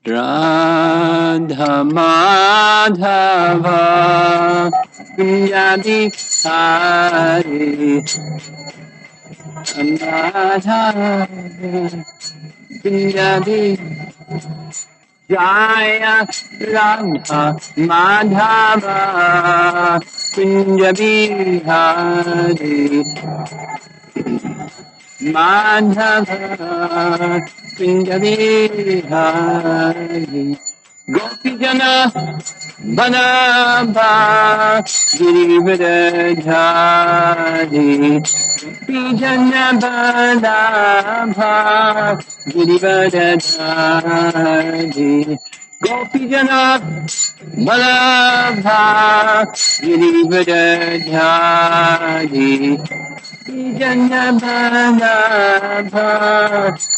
Radha Madhava Kunjabi Hari Madhava Kunjabi Jaya Radha Madhava Kunjabi Hari Madhava Kunjabihari Gopijana Banabha Girivardhari Gopijana Banabha Girivardhari Gopijana Banabha Girivardhari Janabhanabha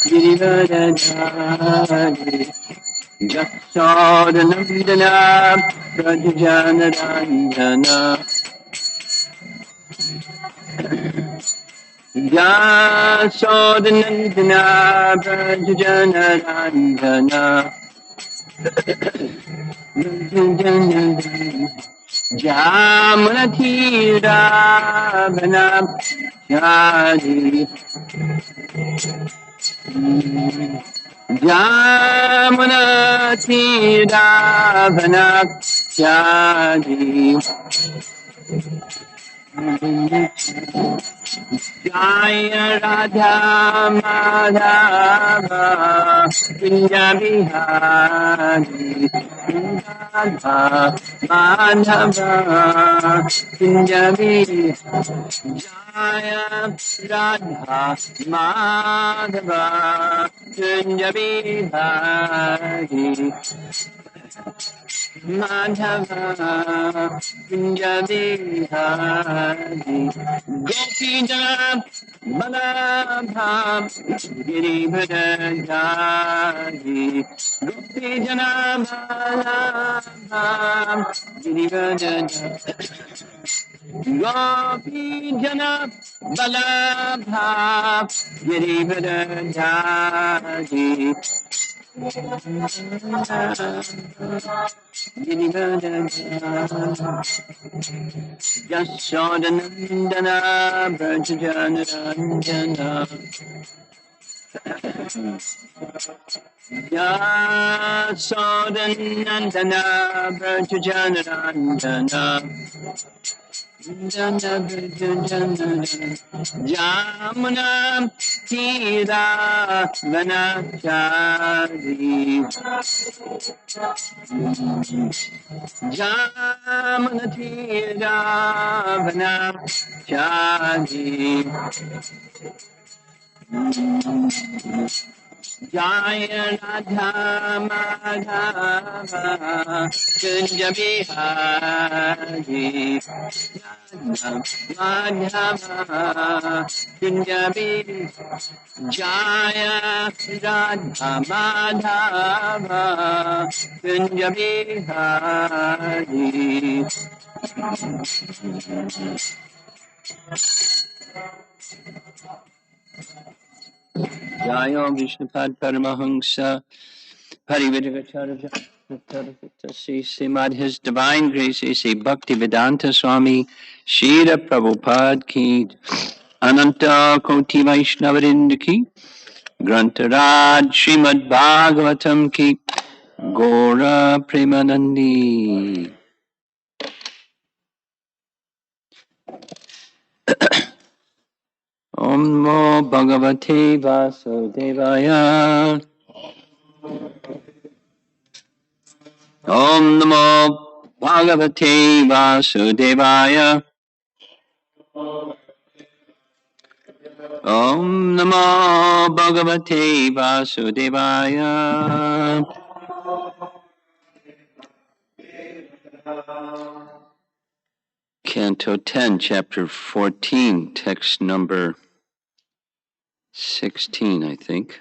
Girivardhari Jasodanandana Prajanarandana Jasodanandana Prajanarandana Jamunatira Bhanam Jadi Jamunatira Bhanam Jadi Jaya Radha Madhava Kunjabihari Radha Madhava Kunjabihari Jaya Radha Madhava Kunjabihari Madhava Kunjabihari Gopijana Balabha Girivardhari Gopijana Balabha Girivardhari Gopijana Balabha Girivardhari Yashodanandana Brajajanarandana Yashodanandana Brajajanarandana Jamuna Tira Vanachari Jamuna Tira Vanachari Jaya Radha Madhava Kunjabihari Madhava Kunjabihari Jaya Radha Madhava Kunjabihari Jaya Vishnupad Paramahamsa Parividivacharya Srimad His Divine Grace A.C. Bhaktivedanta Swami Srila Prabhupada Ki Ananta Koti Vaishnavarind Ki Grantaraj Srimad Bhagavatam Ki Gora Premanandi Om Namo Bhagavate Vasudevaya Om Namo Bhagavate Vasudevaya Om Namo Bhagavate Vasudevaya Canto 10, Chapter 14, text number 16, I think.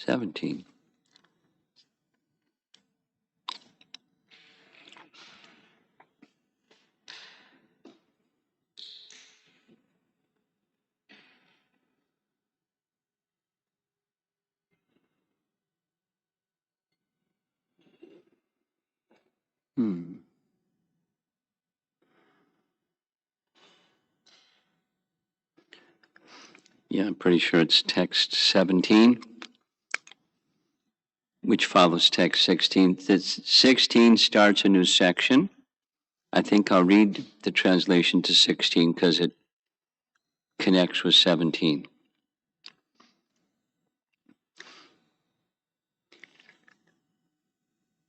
$17. Yeah, I'm pretty sure it's text 17, which follows text 16. This 16 starts a new section. I think I'll read the translation to 16 because it connects with 17.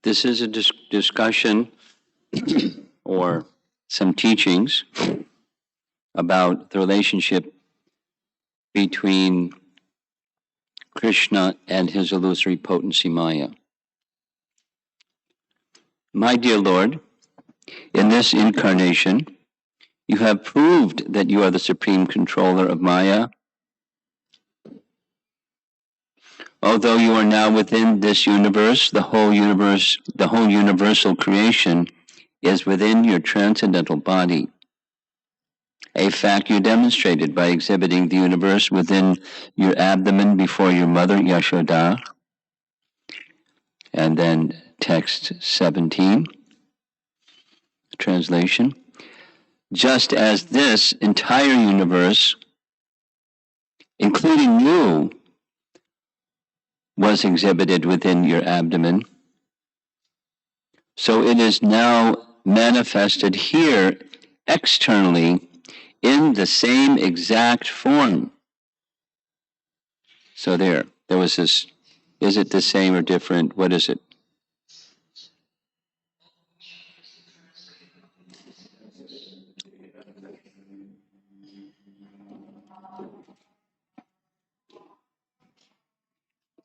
This is a discussion or some teachings about the relationship between Krishna and his illusory potency Maya. My dear Lord, in this incarnation, you have proved that you are the supreme controller of Maya. Although you are now within this universe, the whole universal creation is within your transcendental body. A fact you demonstrated by exhibiting the universe within your abdomen before your mother, Yashoda. And then text 17, translation. Just as this entire universe, including you, was exhibited within your abdomen, so it is now manifested here externally in the same exact form. So there was this, is it the same or different? What is it?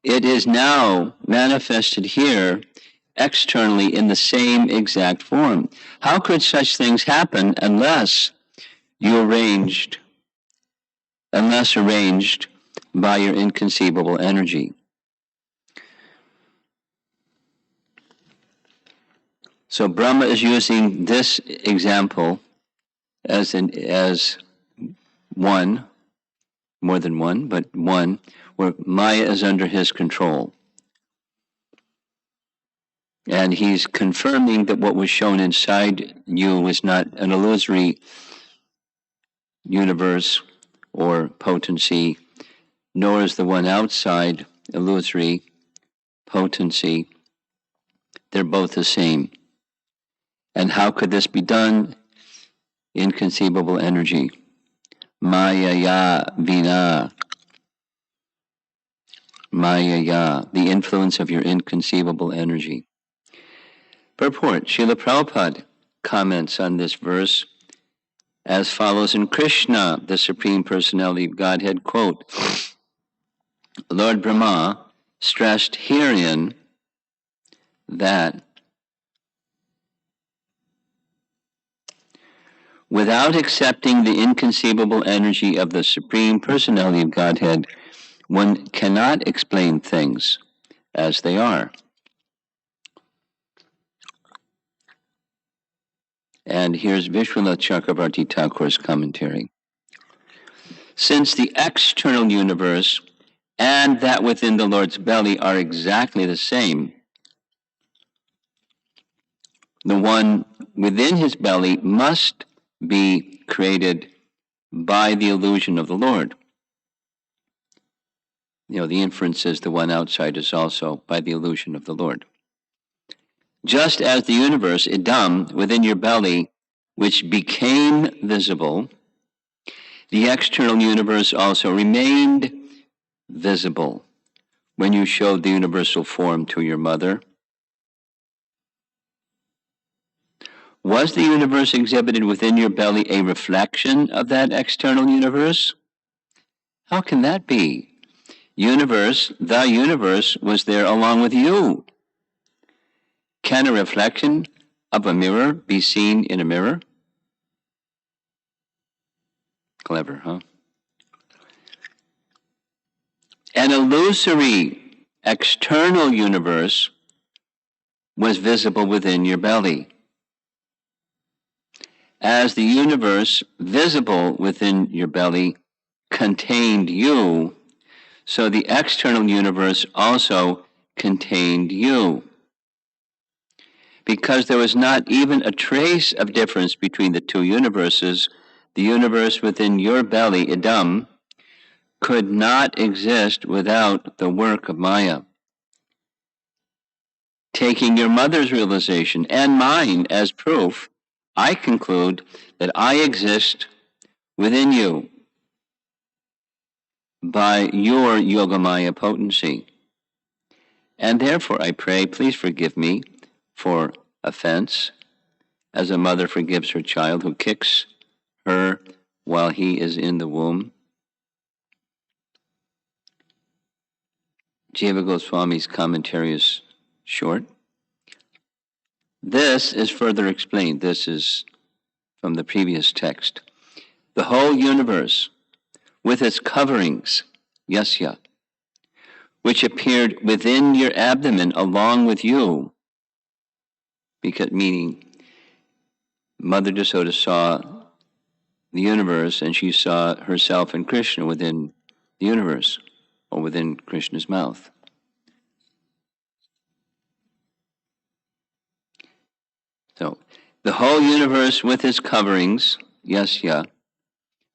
It is now manifested here externally in the same exact form. How could such things happen unless arranged by your inconceivable energy? So Brahma is using this example as one, more than one, but one, where Maya is under his control. And he's confirming that what was shown inside you was not an illusory universe or potency, nor is the one outside illusory potency. They're both the same. And how could this be done? Inconceivable energy. Maya ya vina. Maya ya, the influence of your inconceivable energy. Purport. Srila Prabhupada comments on this verse as follows in Krishna, the Supreme Personality of Godhead, quote, Lord Brahma stressed herein that without accepting the inconceivable energy of the Supreme Personality of Godhead, one cannot explain things as they are. And here's Vishwanath Chakravarti Thakur's commentary. Since the external universe and that within the Lord's belly are exactly the same, the one within his belly must be created by the illusion of the Lord. The inference is the one outside is also by the illusion of the Lord. Just as the universe, idam, within your belly, which became visible, the external universe also remained visible when you showed the universal form to your mother. Was the universe exhibited within your belly a reflection of that external universe? How can that be? The universe was there along with you. Can a reflection of a mirror be seen in a mirror? Clever, huh? An illusory external universe was visible within your belly. As the universe visible within your belly contained you, so the external universe also contained you. because there was not even a trace of difference between the two universes, the universe within your belly, Idam, could not exist without the work of Maya. Taking your mother's realization and mine as proof, I conclude that I exist within you by your Yogamaya potency. And therefore I pray, please forgive me for offense, as a mother forgives her child who kicks her while he is in the womb. Jiva Goswami's commentary is short. This is further explained. This is from the previous text. The whole universe, with its coverings, yasya, which appeared within your abdomen along with you, because meaning Mother Jasoda saw the universe and she saw herself and Krishna within the universe, or within Krishna's mouth. So, the whole universe with its coverings, yasya,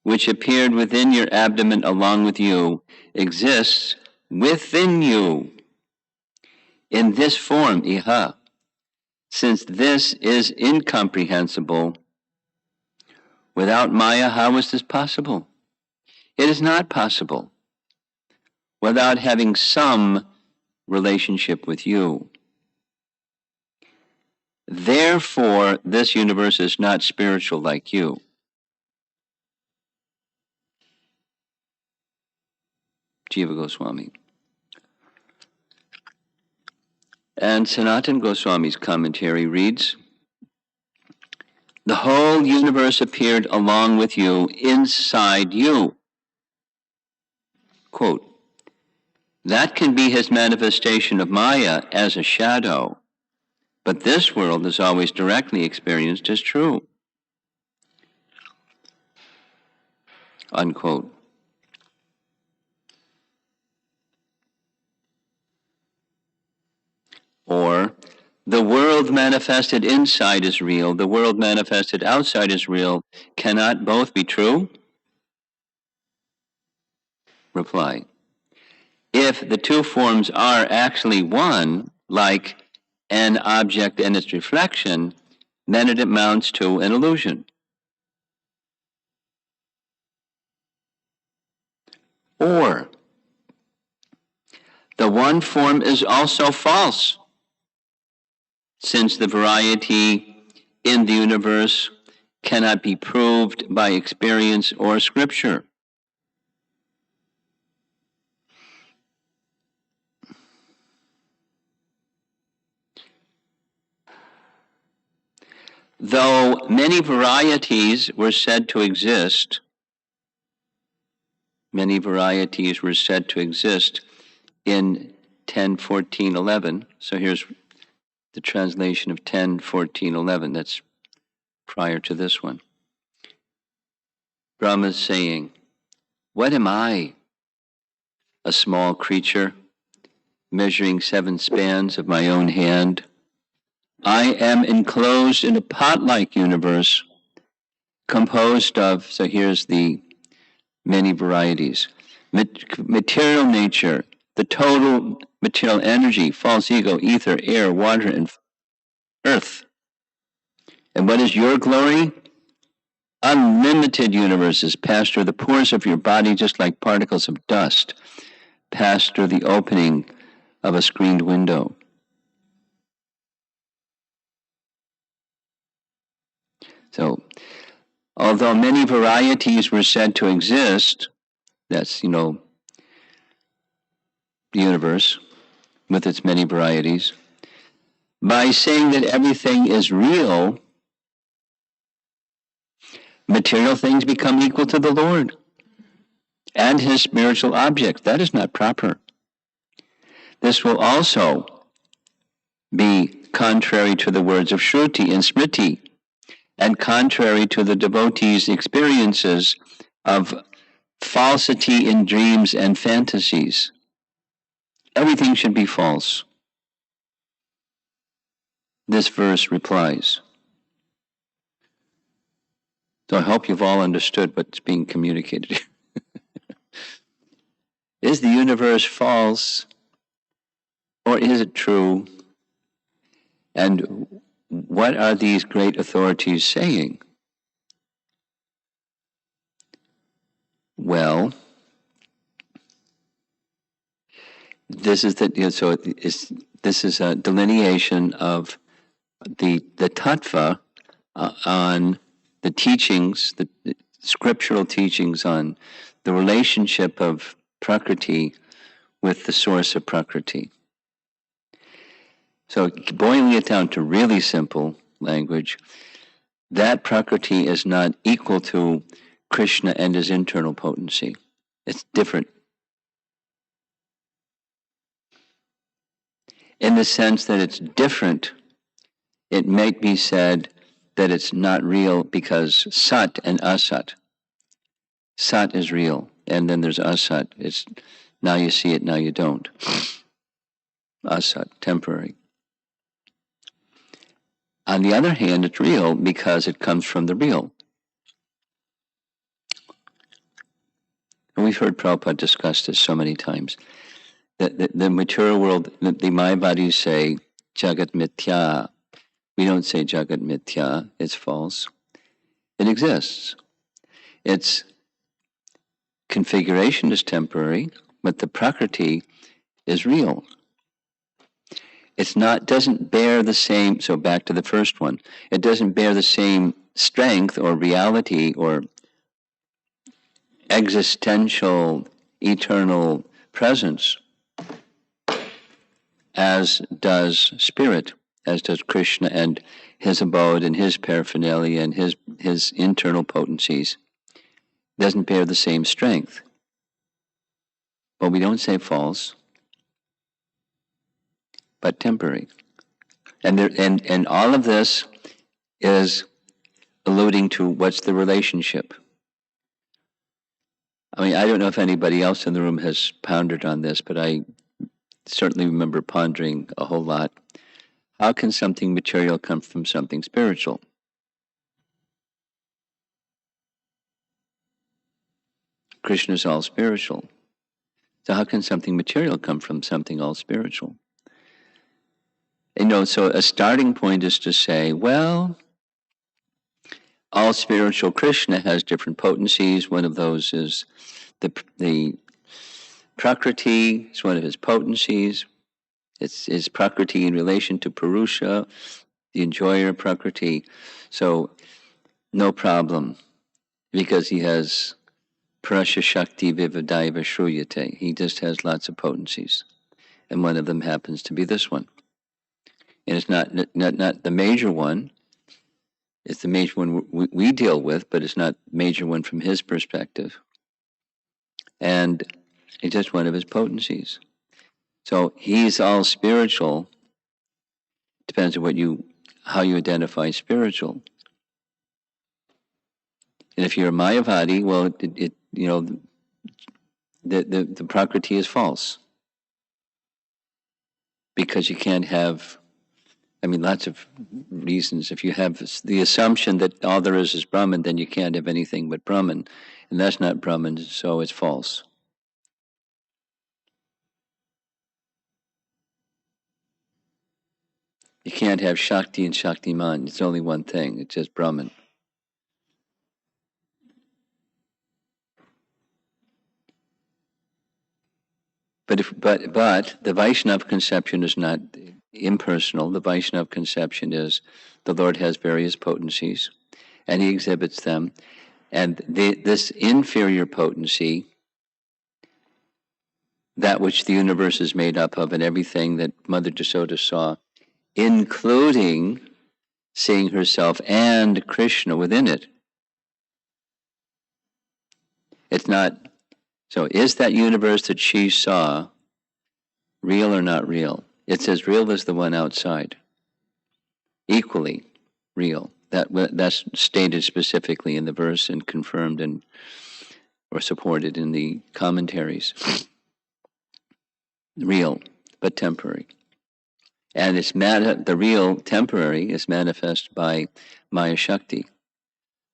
which appeared within your abdomen along with you, exists within you in this form, iha. Since this is incomprehensible, without Maya, how is this possible? It is not possible without having some relationship with you. Therefore, this universe is not spiritual like you. Jiva Goswami. And Sanatana Goswami's commentary reads, the whole universe appeared along with you, inside you. Quote, that can be his manifestation of Maya as a shadow, but this world is always directly experienced as true. Unquote. Or, the world manifested inside is real, the world manifested outside is real. Cannot both be true? Reply. If the two forms are actually one, like an object and its reflection, then it amounts to an illusion. Or, the one form is also false, since the variety in the universe cannot be proved by experience or scripture. Though many varieties were said to exist, in 10:14:11. So here's the translation of 10:14:11. That's prior to this one. Brahma is saying, what am I? A small creature, measuring 7 spans of my own hand. I am enclosed in a pot-like universe composed of, so here's the many varieties. Material nature, the total material energy, false ego, ether, air, water, and earth. And what is your glory? Unlimited universes pass through the pores of your body just like particles of dust pass through the opening of a screened window. So, although many varieties were said to exist, that's, the universe with its many varieties, by saying that everything is real, material things become equal to the Lord and his spiritual objects. That is not proper. This will also be contrary to the words of Shruti and Smriti, and contrary to the devotees' experiences of falsity in dreams and fantasies. Everything should be false. this verse replies. So I hope you've all understood what's being communicated. Is the universe false, or is it true? And what are these great authorities saying? Well, this is this is a delineation of the tattva on the teachings, the scriptural teachings on the relationship of Prakriti with the source of Prakriti. So boiling it down to really simple language, that Prakriti is not equal to Krishna and his internal potency. It's different. In the sense that it's different, it might be said that it's not real because Sat and Asat. Sat is real, and then there's Asat. It's now you see it, now you don't. Asat, temporary. On the other hand, it's real because it comes from the real. And we've heard Prabhupada discuss this so many times. The material world, the Mayavadis say, Jagat Mithya. We don't say Jagat Mithya, it's false. It exists. Its configuration is temporary, but the Prakriti is real. It's not, doesn't bear the same, so back to the first one, it doesn't bear the same strength or reality or existential, eternal presence as does spirit, as does Krishna and his abode and his paraphernalia and his internal potencies. Doesn't bear the same strength. But we don't say false, but temporary. And all of this is alluding to what's the relationship. I mean, I don't know if anybody else in the room has pondered on this, but I certainly remember pondering a whole lot. How can something material come from something spiritual? Krishna is all spiritual. So how can something material come from something all spiritual? So a starting point is to say, well, all spiritual Krishna has different potencies. One of those is the Prakriti. It's one of his potencies. It's Prakriti in relation to Purusha, the enjoyer Prakriti. So no problem, because he has Prasya Shakti Vivadaiva Shruyate. He just has lots of potencies. And one of them happens to be this one. And it's not the major one. It's the major one we deal with, but it's not major one from his perspective. And it's just one of his potencies. So he's all spiritual. Depends on how you identify spiritual. And if you're a Mayavadi, well, the Prakriti is false. Because you can't have, lots of reasons. If you have the assumption that all there is Brahman, then you can't have anything but Brahman. And that's not Brahman, so it's false. You can't have Shakti and Shaktiman. It's only one thing. It's just Brahman. But the Vaishnava conception is not impersonal. The Vaishnava conception is the Lord has various potencies, and he exhibits them. And this inferior potency, that which the universe is made up of, and everything that Mother Jasoda saw, including seeing herself and Krishna within it. It's not, so is that universe that she saw real or not real? It's as real as the one outside. Equally real. That's stated specifically in the verse and confirmed or supported in the commentaries. Real, but temporary. And the real temporary is manifest by Maya Shakti,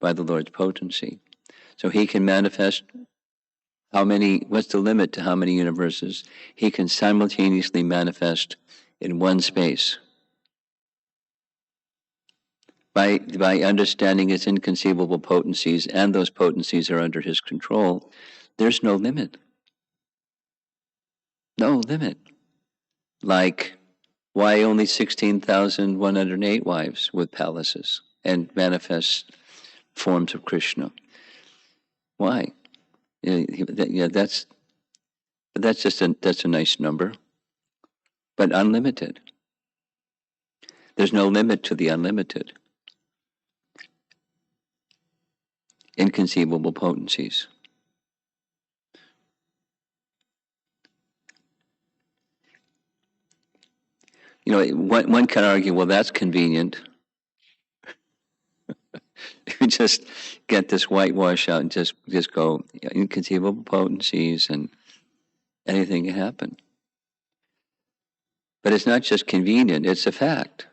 by the Lord's potency. So he can manifest what's the limit to how many universes he can simultaneously manifest in one space? By understanding his inconceivable potencies, and those potencies are under his control, there's no limit. No limit. Like, why only 16,108 wives with palaces and manifest forms of Krishna? Why? That's a nice number, but unlimited. There's no limit to the unlimited. Inconceivable potencies. One can argue, well, that's convenient. You just get this whitewash out and just go inconceivable potencies and anything can happen. But it's not just convenient, it's a fact.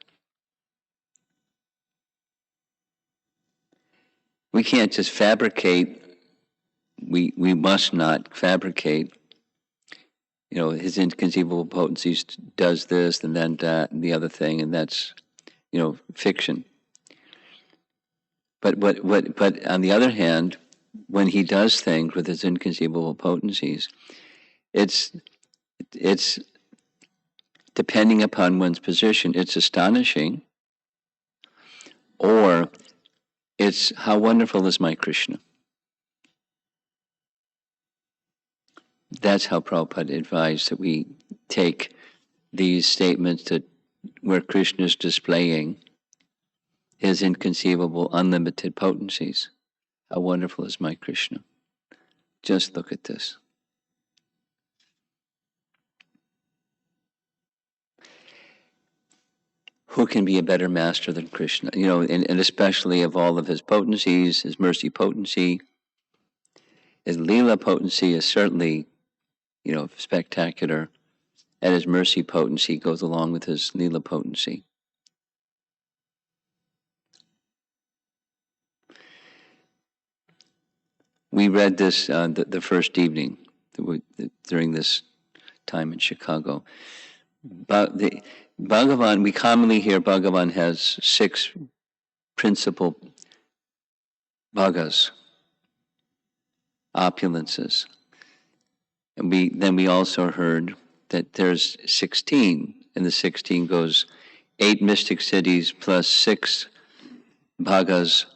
We can't just fabricate, we must not fabricate, his inconceivable potencies does this and then that and the other thing, and that's, fiction. But on the other hand, when he does things with his inconceivable potencies, it's depending upon one's position, it's astonishing, or it's how wonderful is my Krishna. That's how Prabhupada advised that we take these statements where Krishna is displaying his inconceivable, unlimited potencies. How wonderful is my Krishna. Just look at this. Who can be a better master than Krishna? And especially of all of his potencies, his mercy potency, his Leela potency is certainly, spectacular. And his mercy potency goes along with his Leela potency. We read this the first evening during this time in Chicago. But the Bhagavan, we commonly hear Bhagavan has 6 principal bhagas, opulences. And we also heard that there's 16, and the 16 goes 8 mystic cities plus 6 bhagas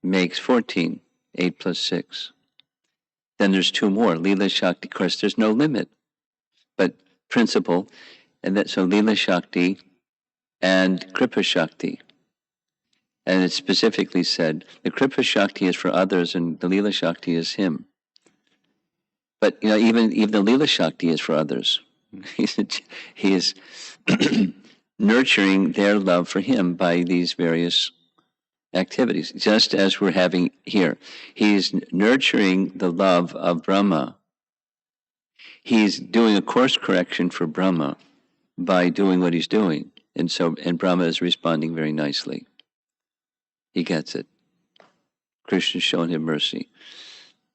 makes 14, 8 plus 6. Then there's 2 more, Leela Shakti. Of course, there's no limit, but principle, and so Leela Shakti and Kripa Shakti. And it specifically said the Kripa Shakti is for others and the Leela Shakti is him. But even the Leela Shakti is for others. He is nurturing their love for him by these various activities, just as we're having here. He's nurturing the love of Brahma. He's doing a course correction for Brahma by doing what he's doing. And Brahma is responding very nicely. He gets it. Krishna's showing him mercy.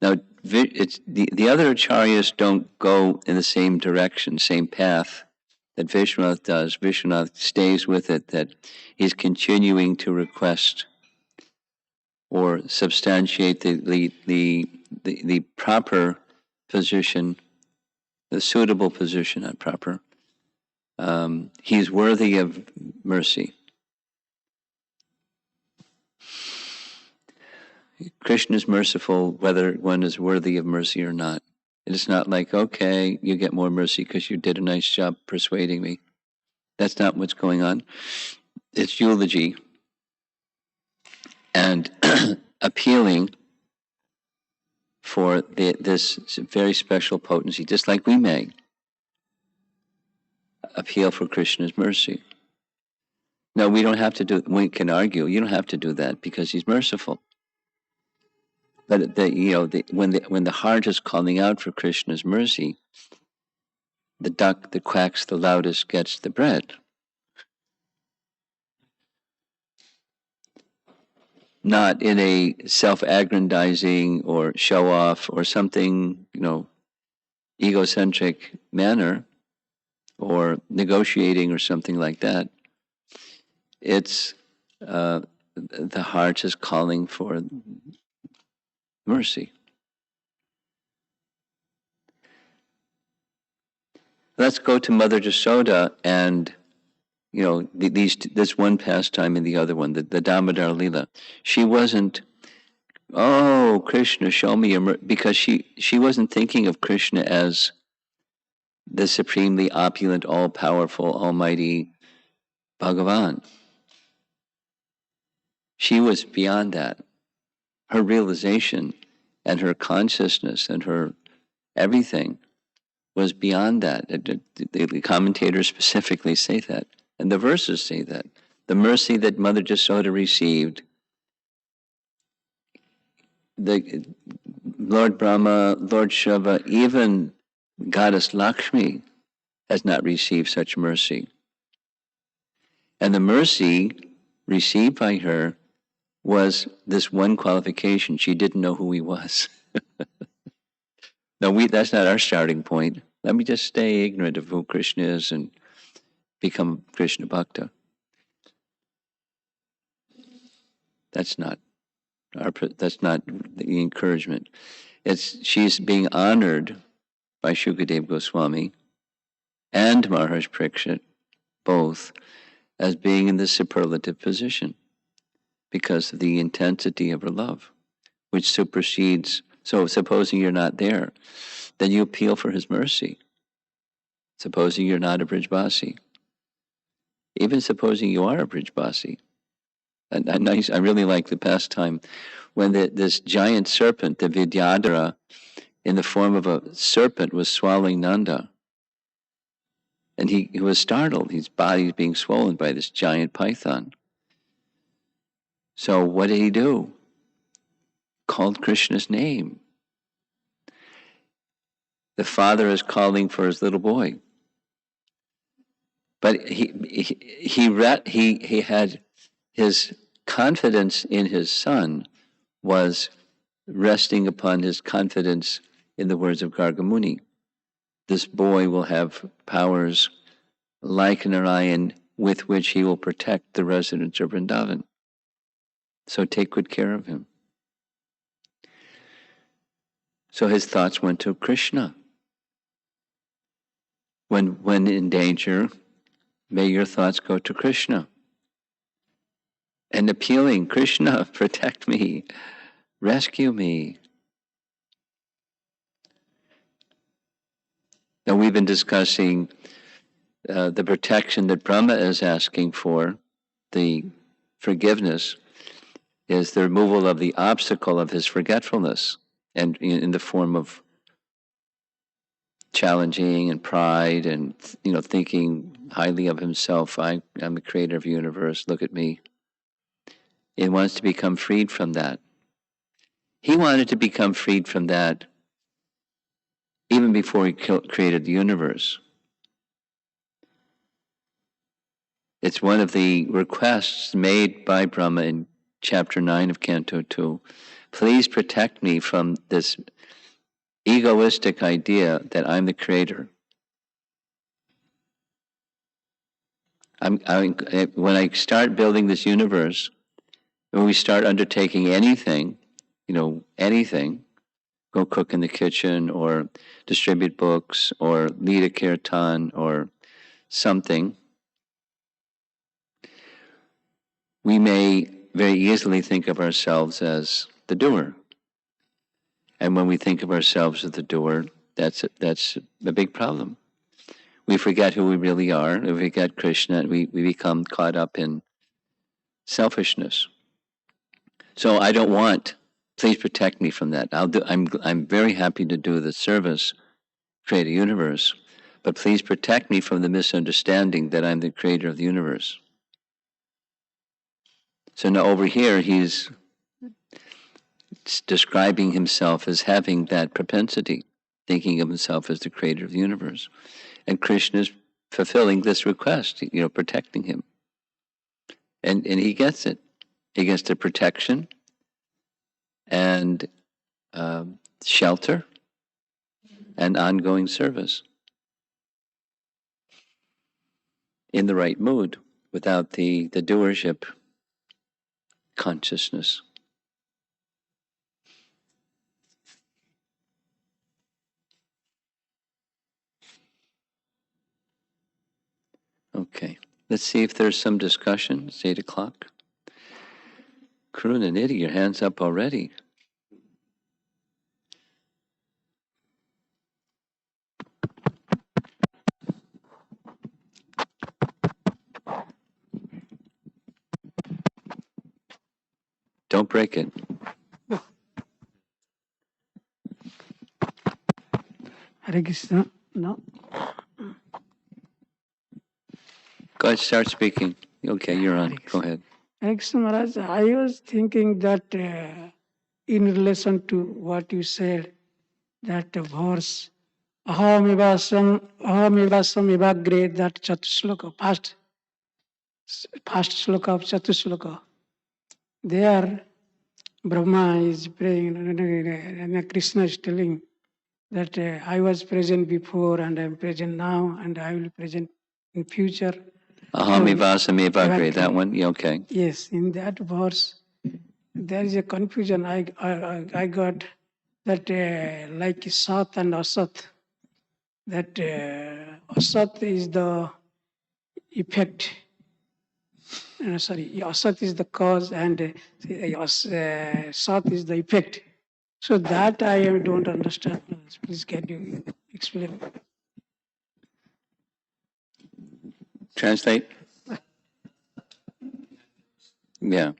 Now, it's the other acharyas don't go in the same direction, same path that Vishwanath does. Vishwanath stays with it, that he's continuing to request or substantiate the proper position, the suitable position, not proper. He's worthy of mercy. Krishna is merciful whether one is worthy of mercy or not. It's not like, okay, you get more mercy because you did a nice job persuading me. That's not what's going on. It's eulogy and appealing for this very special potency, just like we may appeal for Krishna's mercy. No, we don't have to do. We can argue. You don't have to do that because he's merciful. But when the heart is calling out for Krishna's mercy, the duck that quacks the loudest gets the bread. not in a self-aggrandizing or show-off or something, egocentric manner or negotiating or something like that. It's the heart is calling for mercy. Let's go to Mother Jasoda and this one pastime and the other one, the Damodar Lila. She wasn't, oh, Krishna, show me because she wasn't thinking of Krishna as the supremely opulent, all-powerful, almighty Bhagavan. She was beyond that. Her realization and her consciousness and her everything was beyond that. The commentators specifically say that, and the verses say that. The mercy that Mother Jasoda received, the Lord Brahma, Lord Shiva, even Goddess Lakshmi has not received such mercy. And the mercy received by her was this one qualification. She didn't know who he was. No, that's not our starting point. Let me just stay ignorant of who Krishna is and become Krishna Bhakta. That's not the encouragement. She's being honored by Shukadev Goswami and Maharaj Parikshit, both, as being in the superlative position because of the intensity of her love, which supersedes. So supposing you're not there, then you appeal for his mercy. Supposing you're not a Brijbasi. Even supposing you are a Brijbasi. I really like the pastime when this giant serpent, the Vidyadhara, in the form of a serpent, was swallowing Nanda. And he was startled. His body was being swollen by this giant python. So what did he do? Called Krishna's name. The father is calling for his little boy. But he had his confidence in his son was resting upon his confidence in the words of Gargamuni. This boy will have powers like Narayan with which he will protect the residents of Vrindavan. So take good care of him. So his thoughts went to Krishna. When in danger, may your thoughts go to Krishna. And appealing, Krishna, protect me, rescue me. Now we've been discussing the protection that Brahma is asking for, the forgiveness, is the removal of the obstacle of his forgetfulness, and in the form of challenging and pride and thinking highly of himself. I'm the creator of the universe, look at me. He wants to become freed from that. He wanted to become freed from that even before he created the universe. It's one of the requests made by Brahma in chapter 9 of Canto 2. Please protect me from this egoistic idea that I'm the creator. When I start building this universe, when we start undertaking anything, anything, go cook in the kitchen or distribute books or lead a kirtan or something, we may very easily think of ourselves as the doer. And when we think of ourselves as the doer, that's a big problem. We forget who we really are. We forget Krishna. We become caught up in selfishness. So I don't want. Please protect me from that. I'm very happy to do the service, create a universe, but please protect me from the misunderstanding that I'm the creator of the universe. So now over here, he's describing himself as having that propensity, thinking of himself as the creator of the universe. And Krishna is fulfilling this request, protecting him. And he gets it. He gets the protection and shelter and ongoing service in the right mood without the doership consciousness. Okay, let's see if there's some discussion. It's 8 o'clock. Karuna Nidhi, your hand's up already. Don't break it. Hare Krishna. No. Go ahead, start speaking. Okay, you're on. Go ahead. Hare Krishna Maharaj, I was thinking that in relation to what you said, that verse, Ahamivasam Ivagre, that Chatusloka, past sloka of Chatusloka. There, Brahma is praying, and Krishna is telling that I was present before and I am present now and I will present in future. Ahamivasam Evagre, that one? Yeah, okay. Yes, in that verse, there is a confusion. I got that like Sat and Asat, that Asat is the effect. Asat is the cause and Sat is the effect. So that I don't understand. Please can you explain? Translate? Yeah.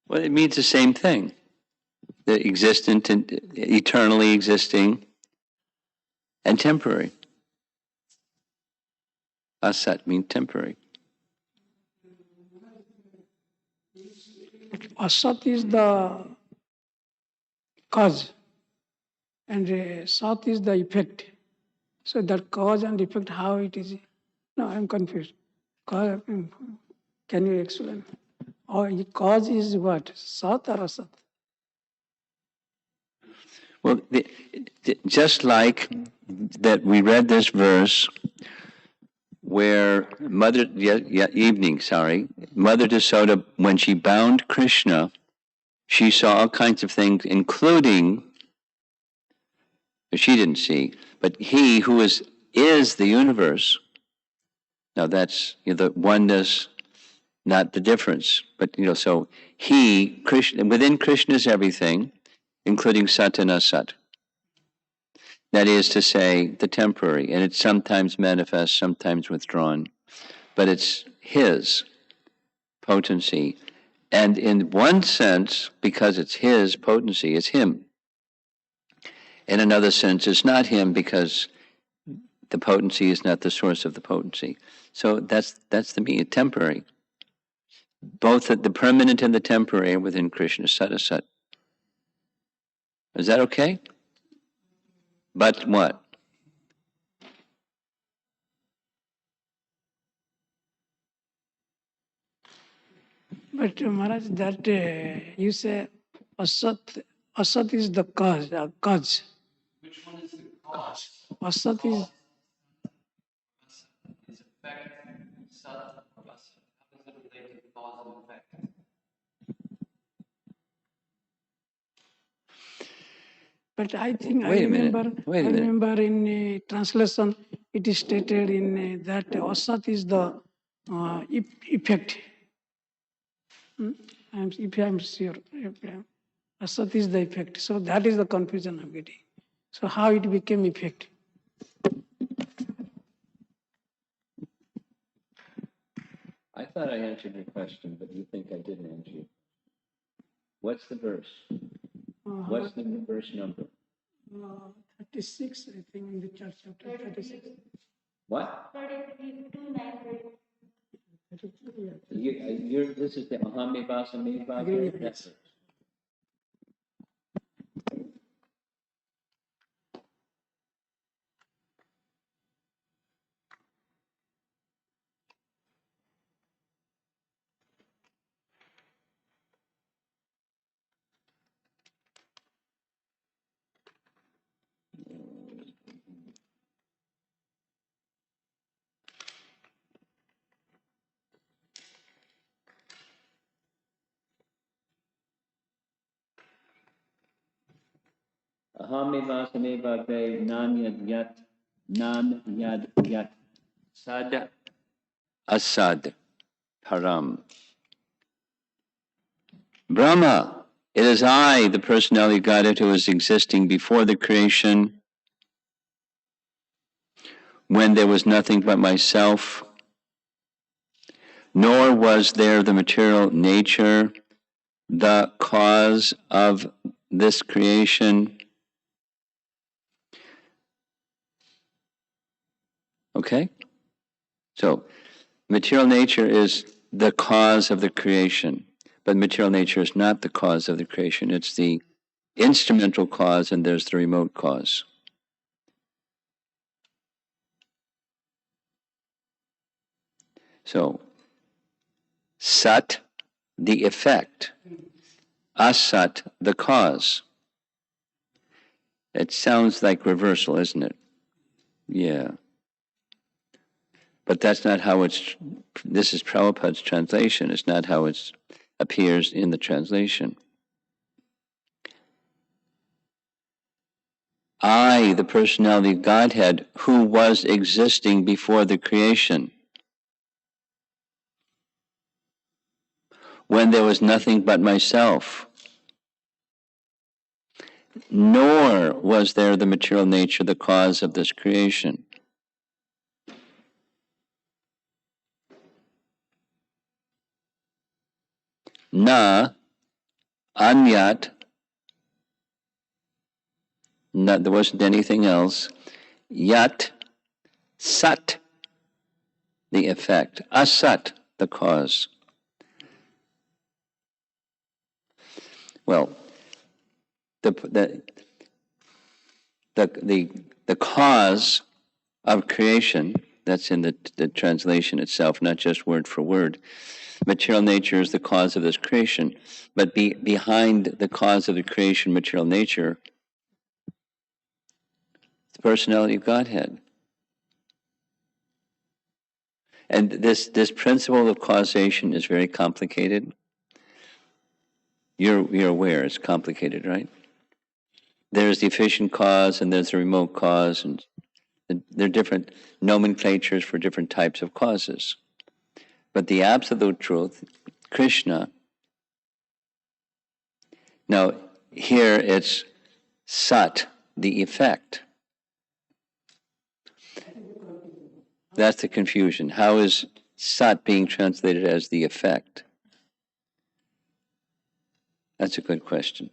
Well, it means the same thing. The existent and eternally existing and temporary. Asat means temporary. Asat is the cause and Sat is the effect. So that cause and effect, how it is? No, I'm confused. Can you explain? Or cause is what? Sat or Asat? Well, just like that, we read this verse where Mother Yasoda, when she bound Krishna, she saw all kinds of things, including, she didn't see, but he who is the universe. Now that's the oneness, not the difference. But so Krishna, within Krishna is everything, including Sat and Asat. That is to say, the temporary, and it's sometimes manifest, sometimes withdrawn, but it's his potency. And in one sense, because it's his potency, it's him. In another sense, it's not him because the potency is not the source of the potency. So that's the meaning, temporary. Both the permanent and the temporary are within Krishna, Sat Asat. Is that okay? But what? But Maharaj, that you say Asat is the cause. Which one is the cause? Asat is. But I think I remember in translation it is stated in that Asat is the effect. If I'm sure, Asat is the effect. So that is the confusion I'm getting. So how it became effect? I thought I answered your question, but you think I didn't answer you. What's the verse? What's the verse number? 36, I think, in the church chapter 36. What? 33, 293. This is the Ahamivasam Evagre. Ahamevasame bhagre nan yad yat sad asad param. Brahma, it is I, the personality of Godhead, who is existing before the creation, when there was nothing but myself, nor was there the material nature, the cause of this creation. Okay? So, material nature is the cause of the creation, but material nature is not the cause of the creation. It's the instrumental cause, and there's the remote cause. So, Sat, the effect, Asat, the cause. It sounds like reversal, isn't it? Yeah. But that's not how this is Prabhupada's translation. It's not how it appears in the translation. I, the personality of Godhead, who was existing before the creation, when there was nothing but myself, nor was there the material nature, the cause of this creation. Na, anyat, there wasn't anything else. Yat, sat, the effect. Asat, the cause. Well, the cause of creation, that's in the translation itself, not just word for word. Material nature is the cause of this creation, but behind the cause of the creation, material nature, the personality of Godhead. And this principle of causation is very complicated. You're aware it's complicated, right? There's the efficient cause and there's the remote cause, and there are different nomenclatures for different types of causes. But the absolute truth, Krishna, now here it's Sat, the effect. That's the confusion. How is Sat being translated as the effect? That's a good question.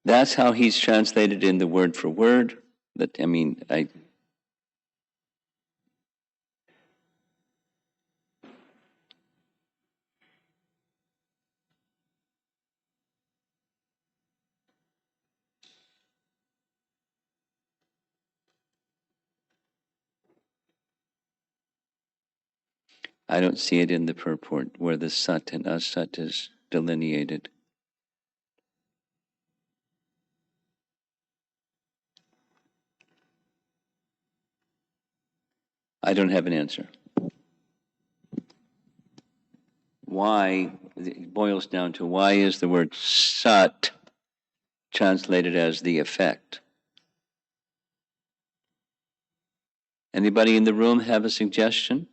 That's how he's translated in the word for word. I don't see it in the purport where the Sat and Asat is delineated. I don't have an answer. Why, it boils down to why is the word Sat translated as the effect? Anybody in the room have a suggestion?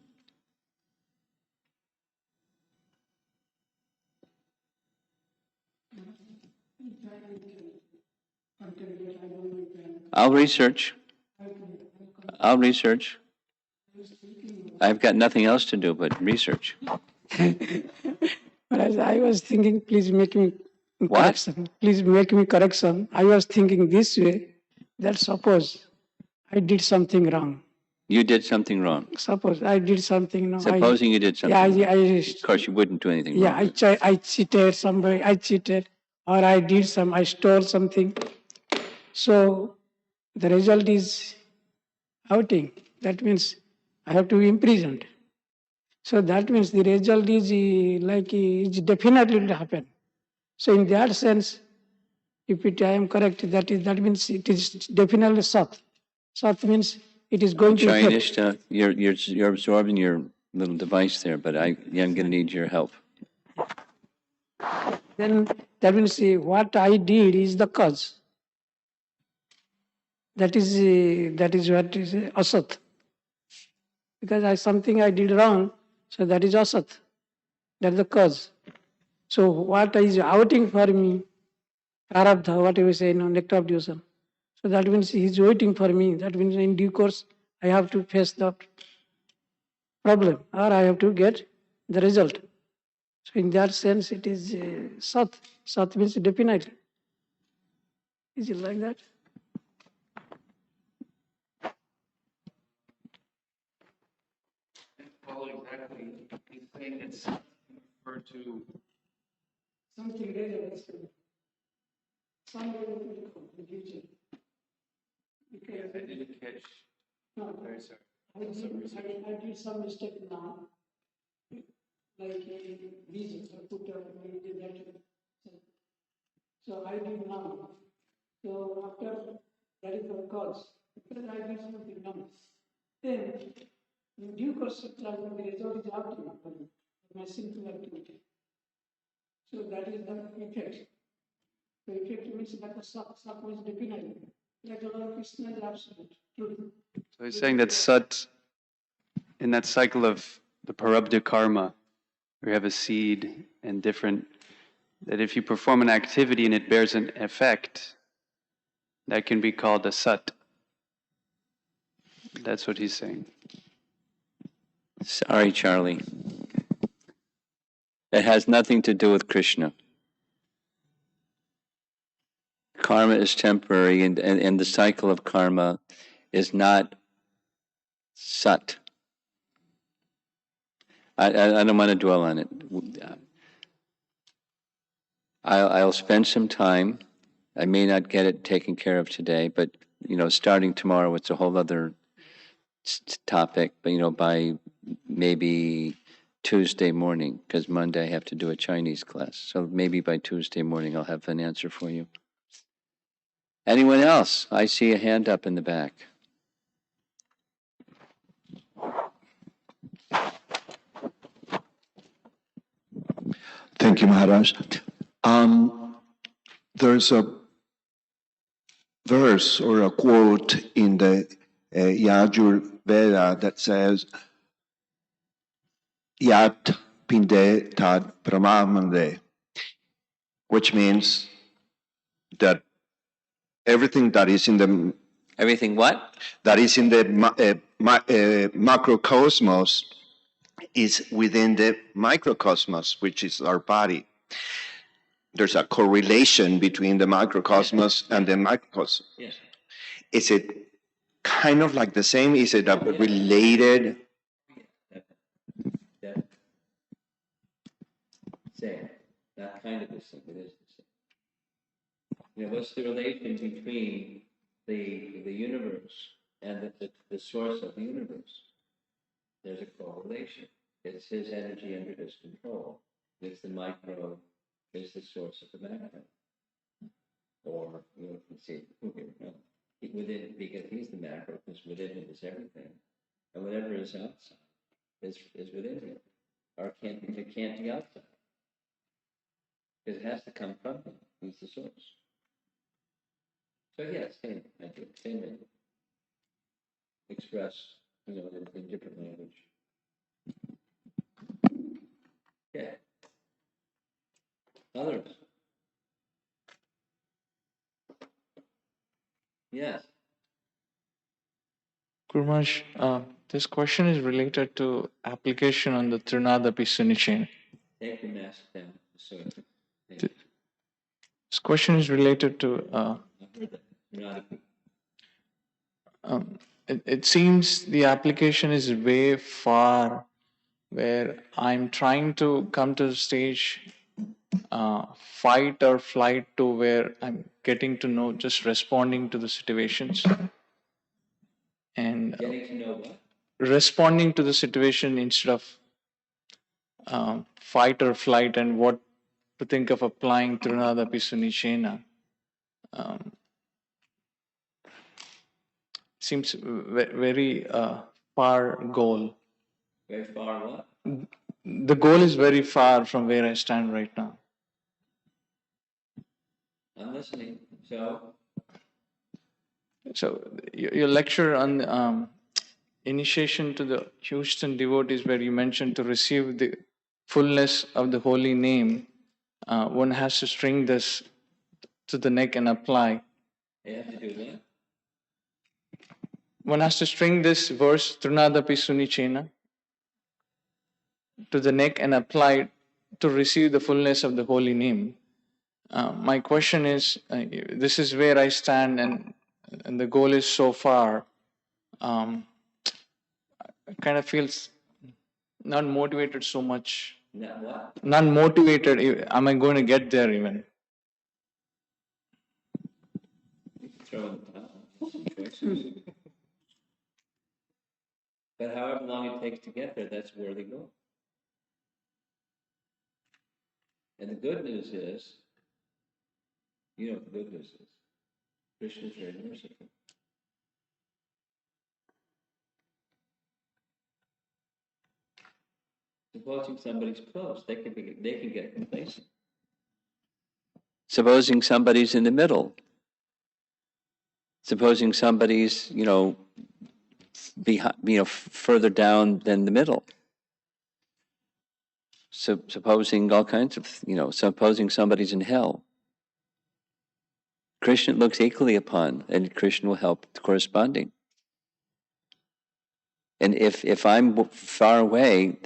I'll research. I've got nothing else to do but research. But I was thinking, please make me What? correction. Please make me correction. I was thinking this way, that suppose I did something wrong. You did something wrong. Suppose I did something wrong. Supposing you did something wrong. Yeah, Of course, you wouldn't do anything yeah, wrong. I cheated somebody, or I stole something. So the result is outing. That means I have to be imprisoned. So that means the result is it's definitely will happen. So in that sense, if I am correct, that means it is definitely Sat. Sat means it is going to affect. Chayanishta, you're absorbing your little device there, but I'm going to need your help. then that means what I did is the cause. That is what is asat. Because something I did wrong, so that is asat. That is the cause. So what is outing for me, Prarabdha, whatever you say, nectar of devotion. So that means he is waiting for me. That means in due course, I have to face the problem or I have to get the result. So in that sense, it is sat. Sat means definitely. Is it like that? Well, exactly. He's saying it's referred to Something relevant. Some relevant in the future. Because I didn't catch. no, Very sorry. I did some mistake now. Like reason I put that. So I did now. So after that is the cause. Because I did something wrong. Then in due course of time, the result is out for my sinful activity. So that is the effect. The effect means that the sub was definitely. Like Lord Krishna is absolute truth. So he's saying that sat, in that cycle of the parabdha karma, where you have a seed and different, that if you perform an activity and it bears an effect, that can be called a sat. That's what he's saying. Sorry, Charlie. It has nothing to do with Krishna. Karma is temporary, and the cycle of karma is not sat. I don't want to dwell on it. I'll spend some time. I may not get it taken care of today, but starting tomorrow, it's a whole other topic. But by maybe Tuesday morning, because Monday I have to do a Chinese class. So maybe by Tuesday morning I'll have an answer for you. Anyone else? I see a hand up in the back. Thank you, Maharaj. There's a verse or a quote in the Yajur Veda that says, Yat Pinde Tad Pramamande, which means that everything that is in the Everything what? that is in the macrocosmos is within the microcosmos, which is our body. There's a correlation between the microcosmos and the microcosmos. Yes. Is it kind of like the same? Is it a related? That same. Not kind of the same. It is the same. What's the relation between the universe and the source of the universe? There's a correlation. It's his energy under his control. It's the micro is the source of the macro. Or you can see within, because he's the macro, because within him is everything. And whatever is outside is within him. Or it can't be outside. Because it has to come from him. He's the source. So yeah, same idea, same idea. Expressed, in different language. Yeah. Others? Yes. Gurmash, this question is related to application on the Trinada Pisuni chain. Take the mask down. So, This question is related to. It seems the application is way far, where I'm trying to come to the stage, fight or flight, to where I'm getting to know just responding to the situations. And getting to know what? responding to the situation instead of fight or flight, and what to think of applying Trunada Pisunicena. Seems very far goal. Very far what? The goal is very far from where I stand right now. I'm listening. So your lecture on initiation to the Houston devotees, where you mentioned to receive the fullness of the holy name, one has to string this to the neck and apply. You have to do that. One has to string this verse, Trunadapi Sunichena, to the neck and apply to receive the fullness of the holy name. My question is, this is where I stand, and the goal is so far. Kind of feels not motivated so much. Not what? Not motivated. Am I going to get there even? Throw in the towel. But however long it takes to get there, that's where they go. And the good news is, you know what the good news is. Krishna is very merciful. Supposing somebody's close, they can get complacent. Supposing somebody's in the middle. Supposing somebody's, behind, further down than the middle. So supposing all kinds of, supposing somebody's in hell. Krishna looks equally upon, and Krishna will help corresponding. And if I'm far away,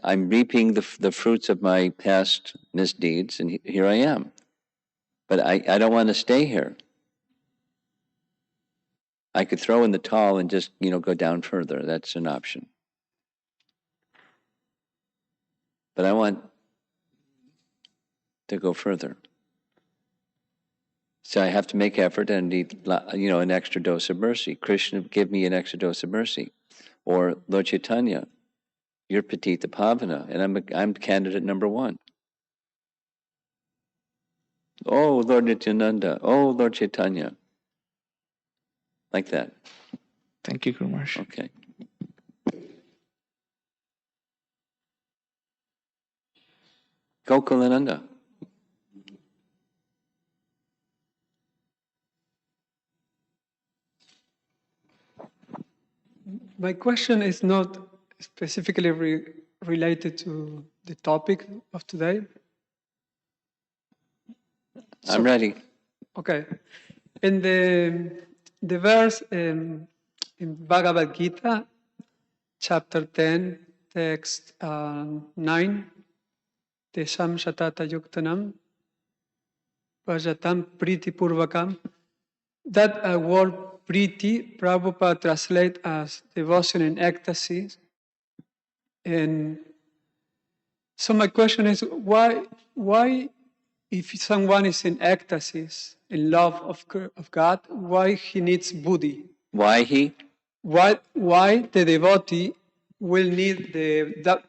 I'm reaping the fruits of my past misdeeds, and here I am. But I don't want to stay here. I could throw in the towel and just, go down further. That's an option. But I want to go further. So I have to make effort and need, an extra dose of mercy. Krishna, give me an extra dose of mercy. Or Lord Chaitanya, you're Patita Pavana, and I'm candidate number 1. Oh, Lord Nityananda. Oh, Lord Chaitanya. Like that. Thank you, Guru Maharaj. Okay. Gokulananda. My question is not specifically related to the topic of today. I'm ready. Okay. In the verse in Bhagavad Gita, chapter 10, text 9, Tesham Shatata Yuktanam, Vajatam Priti Purvakam, that word Priti, Prabhupada translate as devotion in ecstasy. And so my question is, why if someone is in ecstasis, in love of God, why he needs buddhi? Why he? Why the devotee will need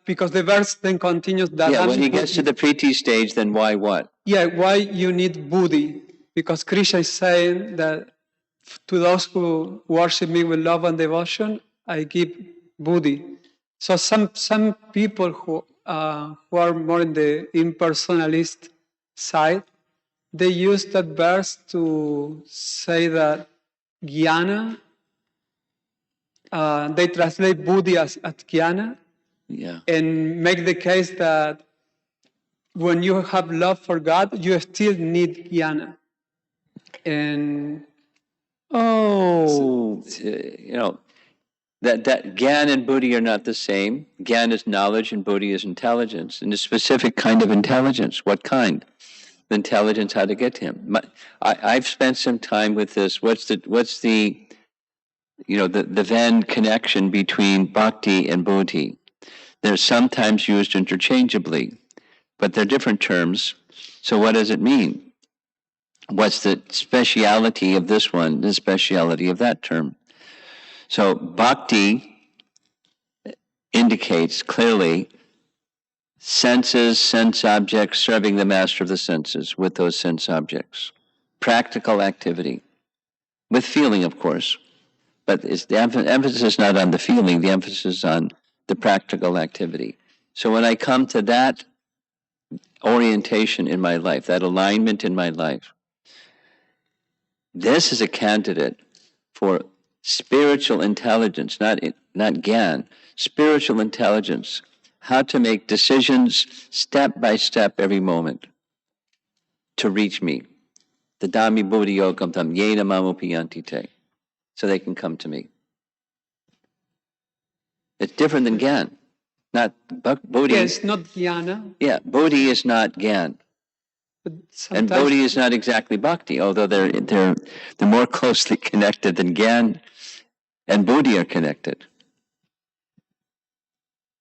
because the verse then continues that. Yeah, when he gets to the Priti stage, then why what? Yeah, why you need buddhi? Because Krishna is saying that to those who worship me with love and devotion, I give buddhi. So some people who are more in the impersonalist side, they use that verse to say that jnana, they translate buddhi as jnana, and make the case that when you have love for God, you still need jnana. And that Gyan and Buddhi are not the same. Gyan is knowledge and Buddhi is intelligence, and a specific kind of intelligence. What kind? The intelligence how to get to him. I've spent some time with this. What's the Venn connection between bhakti and bodhi? They're sometimes used interchangeably, but they're different terms. So what does it mean? What's the speciality of this one, the speciality of that term? So bhakti indicates clearly senses, sense objects, serving the master of the senses with those sense objects. Practical activity. With feeling, of course. But it's the emphasis not on the feeling, the emphasis on the practical activity. So when I come to that orientation in my life, that alignment in my life, This is a candidate for spiritual intelligence, not Gyan, spiritual intelligence, how to make decisions step by step every moment to reach me. The Dhammi Bodhi Yogam Tam Yena Mamupiyanti Te. So they can come to me. It's different than Gyan. Not Bodhi. Yes, not jnana. Yeah, Bodhi is not Gyan. But And sometimes Bodhi is not exactly Bhakti, although they're more closely connected than Gyan and Bodhi are connected.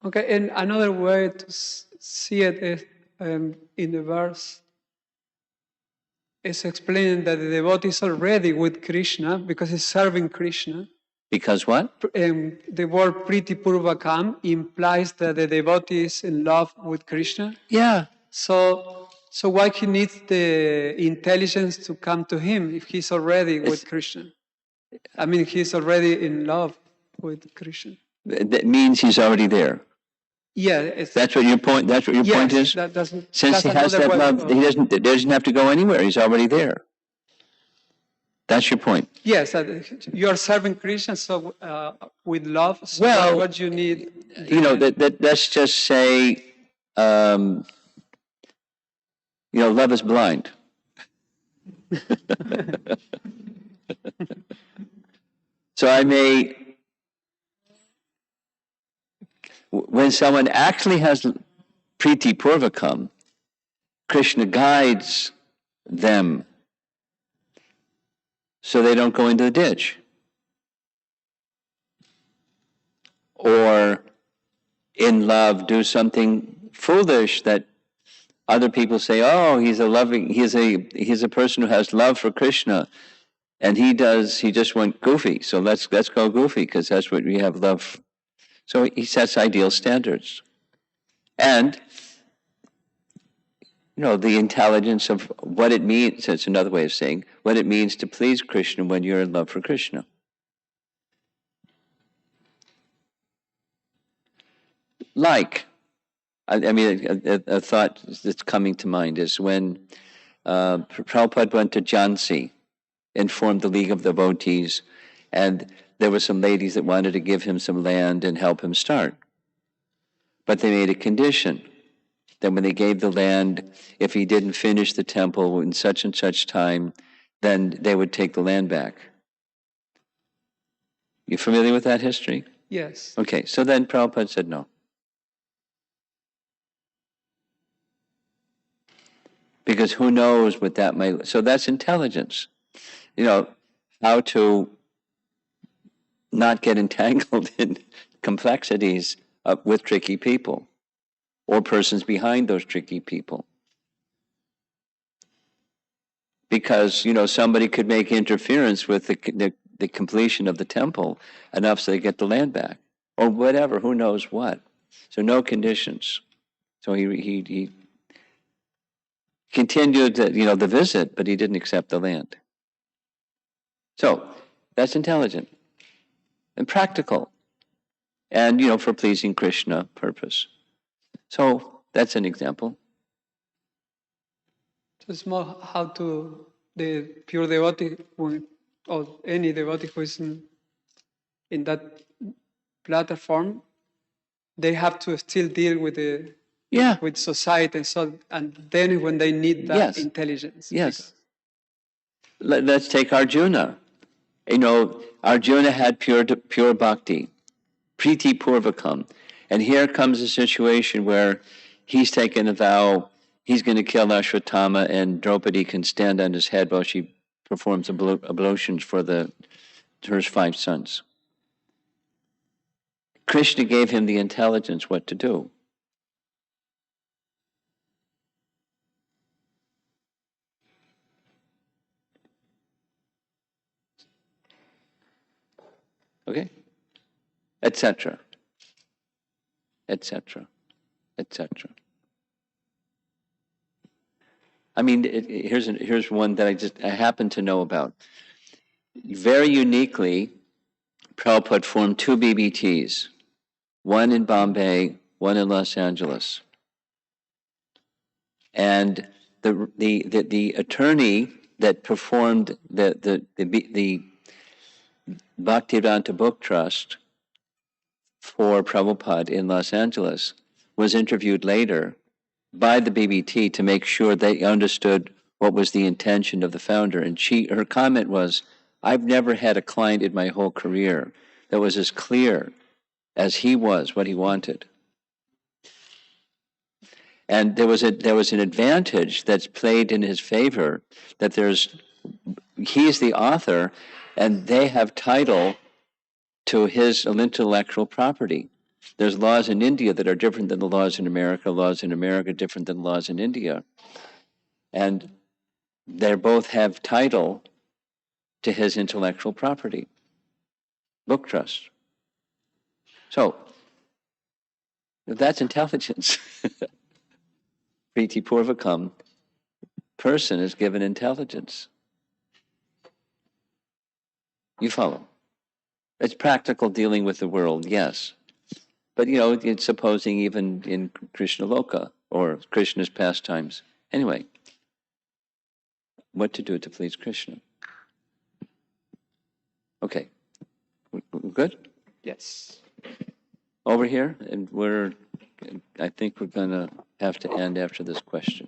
Okay, and another way to see it is, in the verse is explaining that the devotee is already with Krishna because he's serving Krishna. Because what? The word Priti Purvakam implies that the devotee is in love with Krishna. Yeah. So why he needs the intelligence to come to him if he's already with Krishna? I mean, he's already in love with Krishna. That means he's already there. Yeah, That's what your point. That's what your point is. Since he has that love, he doesn't have to go anywhere. He's already there. That's your point. Yes, you are serving Krishna, so with love. So Well, what you need, let's just say, love is blind. So I may, when someone actually has Priti Purvakam, Krishna guides them so they don't go into the ditch. Or in love do something foolish that other people say, oh, he's a person who has love for Krishna, and he just went goofy, so let's go goofy because that's what we have love for. So he sets ideal standards. And the intelligence of what it means, it's another way of saying what it means to please Krishna when you're in love for Krishna. Like, a thought that's coming to mind is when Prabhupada went to Jhansi and formed the League of Devotees, and there were some ladies that wanted to give him some land and help him start. But they made a condition that when they gave the land, if he didn't finish the temple in such and such time, then they would take the land back. You familiar with that history? yes. Okay, so then Prabhupada said no. Because who knows what that might... So that's intelligence. How to not get entangled in complexities with tricky people or persons behind those tricky people. Because, somebody could make interference with the completion of the temple enough so they get the land back. Or whatever, who knows what. So no conditions. So he continued the visit, but he didn't accept the land. So that's intelligent and practical, and for pleasing Krishna purpose. So that's an example. It's more how to the pure devotee or any devotee who is in that platform, they have to still deal with with society, and then when they need that intelligence. Yes. Let's take Arjuna. Arjuna had pure bhakti, Priti Purvakam. And here comes a situation where he's taken a vow, he's going to kill Ashwatthama, and Draupadi can stand on his head while she performs ablutions for her 5 sons. Krishna gave him the intelligence what to do. Okay? Etc. Etc. Etc. I mean, here's one that I happen to know about. Very uniquely, Prabhupada formed 2 BBTs, one in Bombay, one in Los the attorney that performed the Bhaktivedanta Book Trust for Prabhupada in Los Angeles was interviewed later by the BBT to make sure they understood what was the intention of the founder. And her comment was, "I've never had a client in my whole career that was as clear as he was what he wanted." And there was an advantage that's played in his favor, that he's the author, and they have title to his intellectual property. There's laws in India that are different than the laws in America, laws in America different than laws in India. And they both have title to his intellectual property, book trust. So, that's intelligence. Priti Purvakam, person is given intelligence. You follow? It's practical dealing with the world, yes. But, it's supposing even in Krishna Loka or Krishna's pastimes. Anyway, what to do to please Krishna. Okay. We're good? Yes. Over here, and I think we're going to have to end after this question.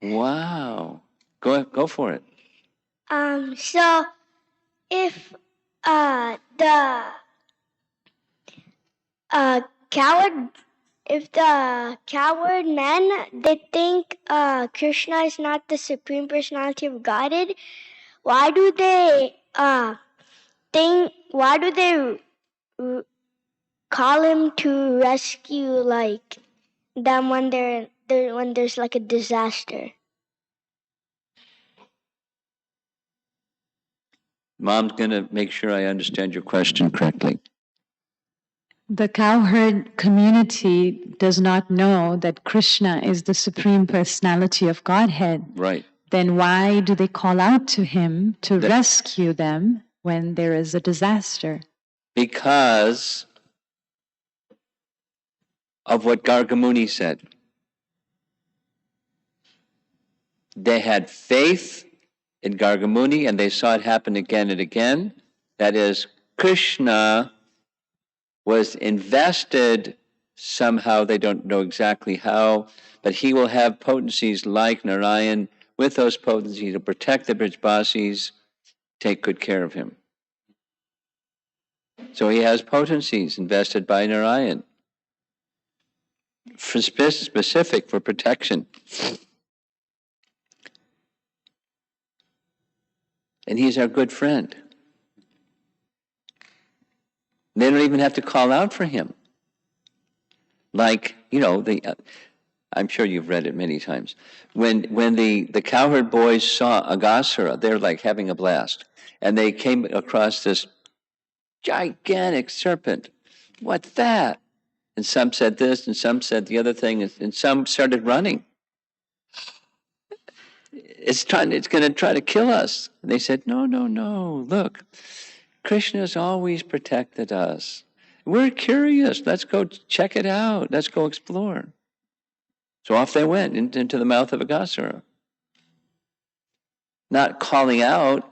Wow. Go for it. So if the coward men, they think Krishna is not the Supreme Personality of Godhead, why do they call him to rescue like them when there's like a disaster? Mom's going to make sure I understand your question correctly. The cowherd community does not know that Krishna is the Supreme Personality of Godhead. Right. Then why do they call out to him to rescue them when there is a disaster? Because of what Gargamuni said. They had faith in Gargamuni and they saw it happen again and again. That is, Krishna was invested somehow, they don't know exactly how, but he will have potencies like Narayan. With those potencies, to protect the Brijbasis, take good care of him. So he has potencies invested by Narayan, for specific for protection. And he's our good friend. They don't even have to call out for him. Like, I'm sure you've read it many times. When the cowherd boys saw Aghasura, they're like having a blast. And they came across this gigantic serpent. What's that? And some said this, and some said the other thing, and some started running. It's going to try to kill us. And they said, no, look, Krishna's always protected us. We're curious. Let's go check it out. Let's go explore. So off they went into the mouth of Aghasura. Not calling out,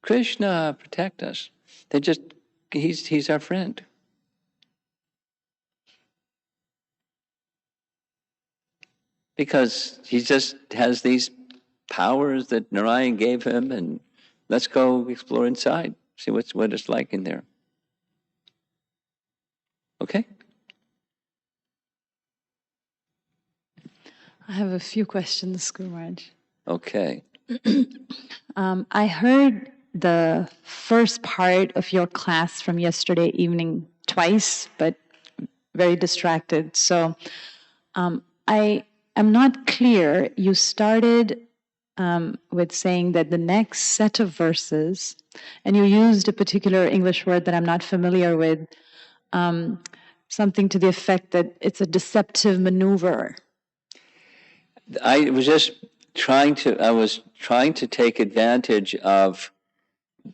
Krishna, protect us. They just, he's our friend. Because he just has these powers that Narayan gave him, and let's go explore inside, see what it's like in there. Okay? I have a few questions, Guru Maharaj. Okay. I heard the first part of your class from yesterday evening twice, but very distracted. So I am not clear. You started with saying that the next set of verses, and you used a particular English word that I'm not familiar with, something to the effect that it's a deceptive maneuver. I was trying to take advantage of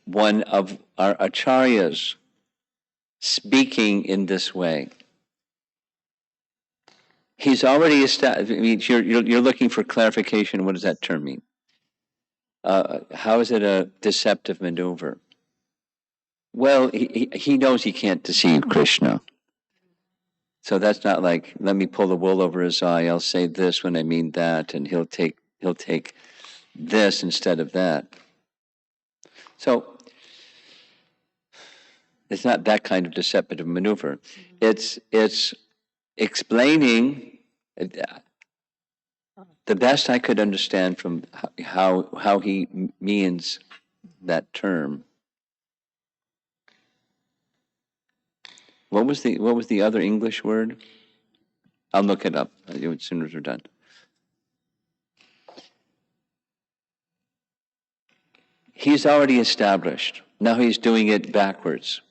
one of our acharyas speaking in this way. He's already established. I mean, you're looking for clarification. What does that term mean? How is it a deceptive maneuver? Well, he knows he can't deceive Krishna. So that's not like, let me pull the wool over his eye. I'll say this when I mean that, and he'll take this instead of that. So it's not that kind of deceptive maneuver. It's explaining the best I could understand from how he means that term. What was the other English word? I'll look it up as soon as we're done. He's already established. Now he's doing it backwards.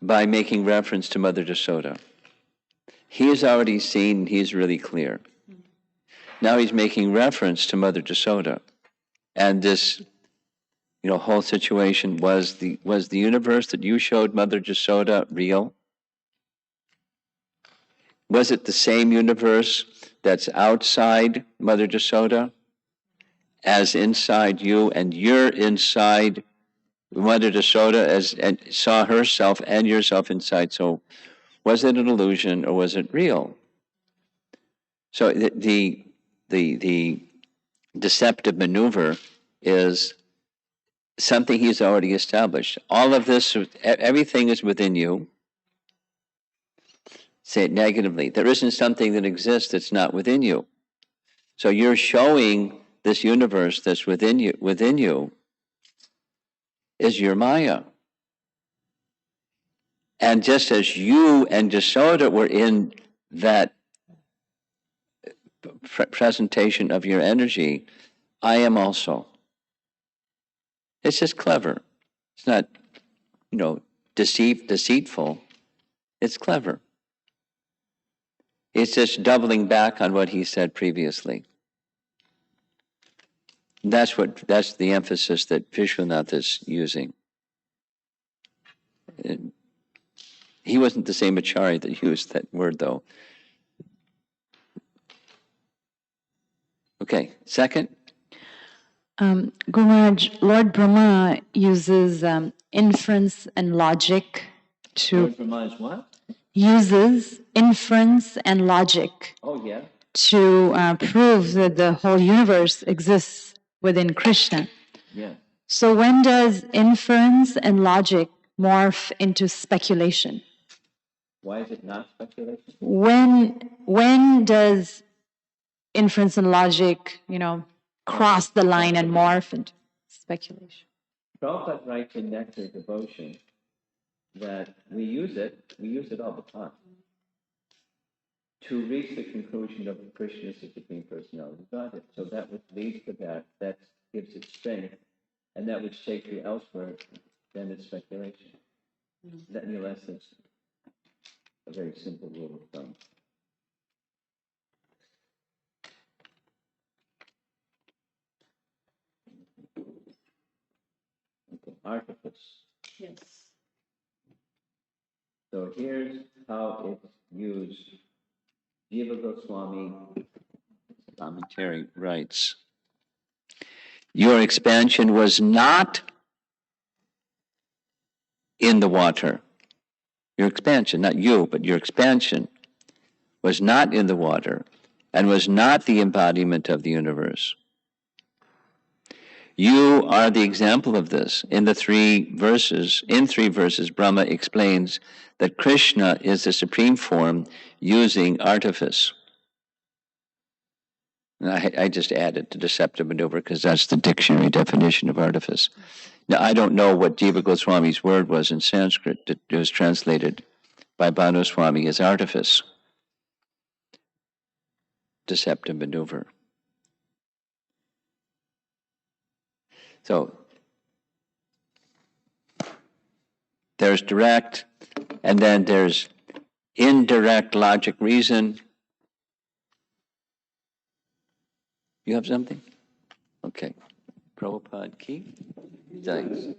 By making reference to Mother Yasoda. He has already seen, he's really clear. Now he's making reference to Mother Yasoda. And this whole situation, was the universe that you showed Mother Yasoda real? Was it the same universe that's outside Mother Yasoda as inside you, and you're inside Mother Yasoda and saw herself and yourself inside? So was it an illusion or was it real? So the deceptive maneuver is something he's already established. All of this, everything is within you. Say it negatively. There isn't something that exists that's not within you. So you're showing this universe that's within you is your Maya. And just as you and Yasoda were in that presentation of your energy, I am also. It's just clever. It's not, deceitful. It's clever. It's just doubling back on what he said previously. That's the emphasis that Vishwanath is using. He wasn't the same acharya that used that word, though. Okay, second. Gumaraj, Lord Brahma uses inference and logic to... Lord Brahma is what? Uses inference and logic to prove that the whole universe exists within Krishna. Yeah. So when does inference and logic morph into speculation? Why is it not speculation? When does inference and logic, cross the line and morph into speculation? Prabhupada writes in Nectar Devotion that we use it all the time to reach the conclusion of Krishna as the Supreme Personality of Godhead. So that which leads to that gives it strength, and that which takes you elsewhere, then it's speculation. That, in essence, a very simple rule of thumb. Okay, artifice. Yes. So here's how it's used. Jiva Goswami commentary writes, your expansion was not in the water. Your expansion, not you, but your expansion was not in the water and was not the embodiment of the universe. You are the example of this. In 3 verses, Brahma explains that Krishna is the supreme form using artifice. And I just added the deceptive maneuver because that's the dictionary definition of artifice. Now, I don't know what Jiva Goswami's word was in Sanskrit that was translated by Bhanu Swami as artifice. Deceptive maneuver. So, there's direct, and then there's indirect logic reason. You have something? Okay. Prabhupada ki. Thanks.